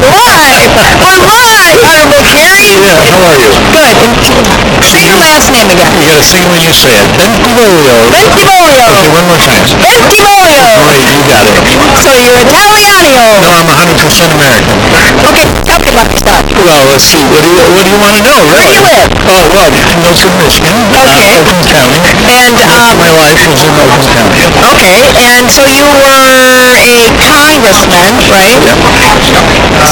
live! We're live, Honorable Kerry! Yeah, how are you? Good. Say your last name again. You gotta sing when you say it. Bentivolio. Bentivolio. Okay, one more time. Bentivolio. Great, you got it. So you're Italiano. No, I'm 100% American. Okay, tell me about yourself. Well, let's see. What do you want to know, Where do really? you live? Oh, well, Milford, Michigan. Okay. Oakland County. And, My life was in Oakland County. okay, and so you were a congressman, right? Yep.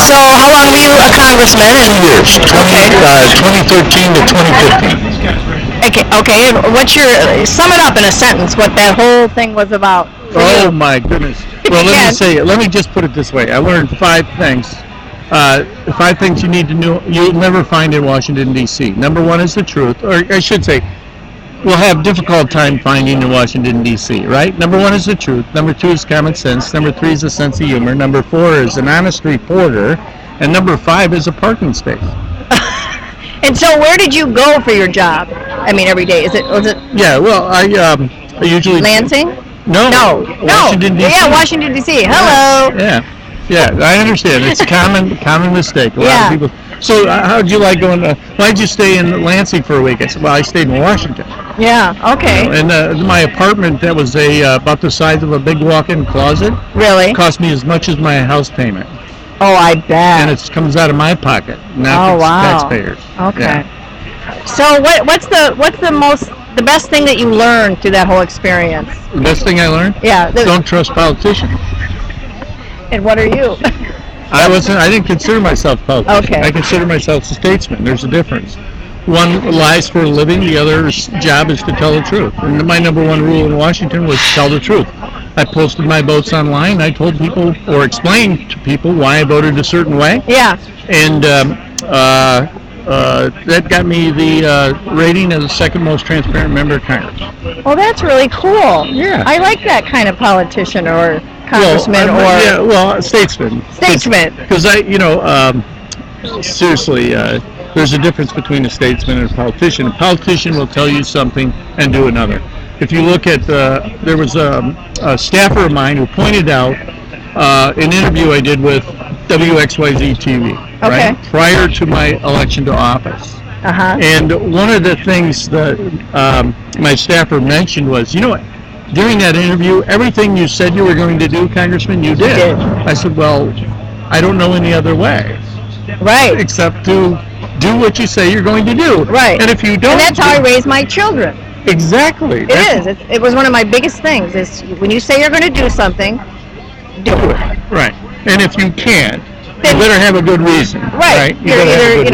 So how long were you a congressman? 2 years. Okay. 2013 to 2015. Okay, and what's your, sum it up in a sentence, what that whole thing was about for Oh you. my goodness. Well, let me just put it this way. I learned 5 things. 5 things you need to know, you'll never find in Washington, D.C. Number 1 is the truth, or I should say, we'll have difficult time finding in Washington, D.C., right? Number 1 is the truth. Number 2 is common sense. Number 3 is a sense of humor. Number 4 is an honest reporter. And number 5 is a parking space. And so where did you go for your job? I mean, every day. Was it Yeah, well, I usually... Lansing? No. Washington, D.C. Yeah, Washington, D.C. Hello. Yeah, I understand. It's a common mistake. A lot of people. So how'd you like going to, why'd you stay in Lansing for a week? I said, well, I stayed in Washington. Yeah, okay. And my apartment, that was about the size of a big walk-in closet. Really? Cost me as much as my house payment. Oh, I bet. And it comes out of my pocket, not the taxpayers. Okay. Yeah. So what's the best thing that you learned through that whole experience? The best thing I learned? Yeah. Don't trust politicians. And what are you? I didn't consider myself a politician. Okay. I consider myself a statesman. There's a difference. One lies for a living, the other's job is to tell the truth. And my number 1 rule in Washington was tell the truth. I posted my votes online. I told people, or explained to people, why I voted a certain way. Yeah. And that got me the rating as the 2nd most transparent member of Congress. Well, that's really cool. Yeah. I like that kind of politician or congressman statesman. Statesman. Because seriously, there's a difference between a statesman and a politician. A politician will tell you something and do another. If you look at, there was a staffer of mine who pointed out an interview I did with WXYZ TV, right, prior to my election to office. Uh-huh. And one of the things that my staffer mentioned was, you know what, during that interview, everything you said you were going to do, Congressman, you did. I said, well, I don't know any other way. Right. Except to do what you say you're going to do. Right. And if you don't... And that's how I raise my children. Exactly. It was one of my biggest things, is when you say you're going to do something, do it. Right. And if you can't, you better have a good reason. Right. You're either,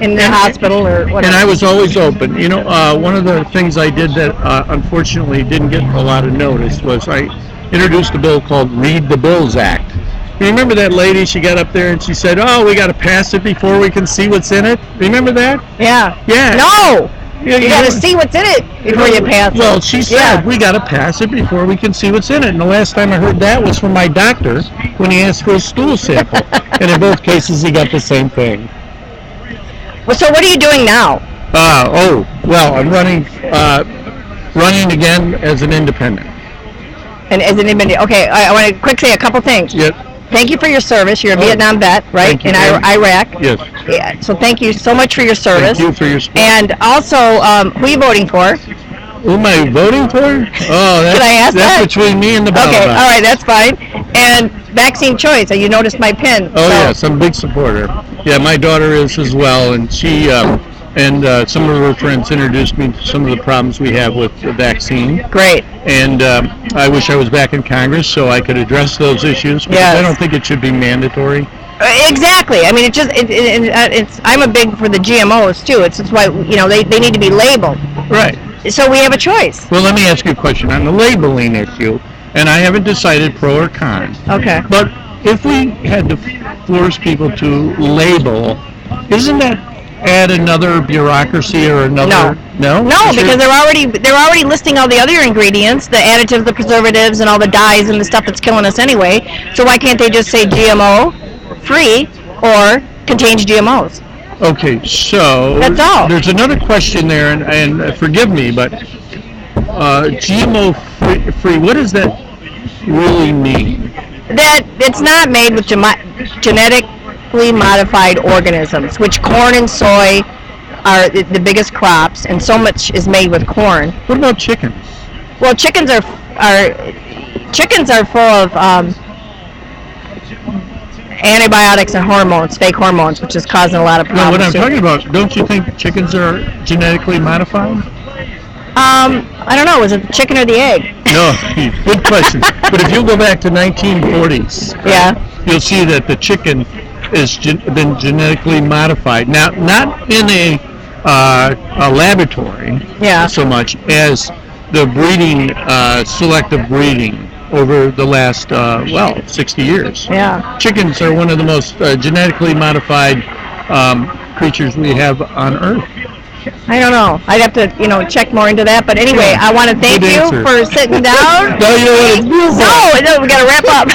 in the hospital or whatever. And I was always open. You know, one of the things I did that unfortunately didn't get a lot of notice was I introduced a bill called Read the Bills Act. You remember that lady? She got up there and she said, "Oh, we got to pass it before we can see what's in it." Remember that? Yeah. Yeah. No. You got to see what's in it before you pass it. Well, she said, we got to pass it before we can see what's in it. And the last time I heard that was from my doctor when he asked for a stool sample. And in both cases, he got the same thing. Well, so what are you doing now? I'm running again as an independent. And as an independent, okay, I want to quickly say a couple things. Yep. Thank you for your service. You're a Vietnam vet, right? In Iraq. Yes. Yeah. So thank you so much for your service. Thank you for your support. And also, who are you voting for? Who am I voting for? Oh, Did I ask that? That's between me and the ballot Okay, box. all right, that's fine. And vaccine choice. You noticed my pin. Oh, yes, I'm a big supporter. Yeah, my daughter is as well, and she and some of her friends introduced me to some of the problems we have with the vaccine. Great. And I wish I was back in Congress so I could address those issues, because I don't think it should be mandatory. Exactly. I mean, it's. I'm a big for the GMOs too. It's why they need to be labeled. Right. So we have a choice. Well, let me ask you a question on the labeling issue, and I haven't decided pro or con. Okay. But if we had to force people to label, isn't that add another bureaucracy or another? No, because they're already listing all the other ingredients, the additives, the preservatives, and all the dyes and the stuff that's killing us anyway. So why can't they just say GMO free or contains GMOs? Okay, so that's all. There's another question there, and forgive me, but GMO free, what does that really mean? That it's not made with genetic genetically modified organisms, which corn and soy are the biggest crops, and so much is made with corn. What about chickens? Well, chickens are full of antibiotics and hormones, fake hormones, which is causing a lot of No, problems. what I'm too. talking about, don't you think chickens are genetically modified? I don't know. Was it the chicken or the egg? No, good question. But if you go back to 1940s, Yeah. you'll see that the chicken has been genetically modified. Now, not in a laboratory Yeah. so much as the breeding, selective breeding over the last, 60 years. Yeah. Chickens are one of the most genetically modified creatures we have on Earth. I don't know. I'd have to, check more into that. But anyway, Yeah. I want to thank Good you answer. for sitting down. No, you know what it's beautiful. No, we got to wrap up.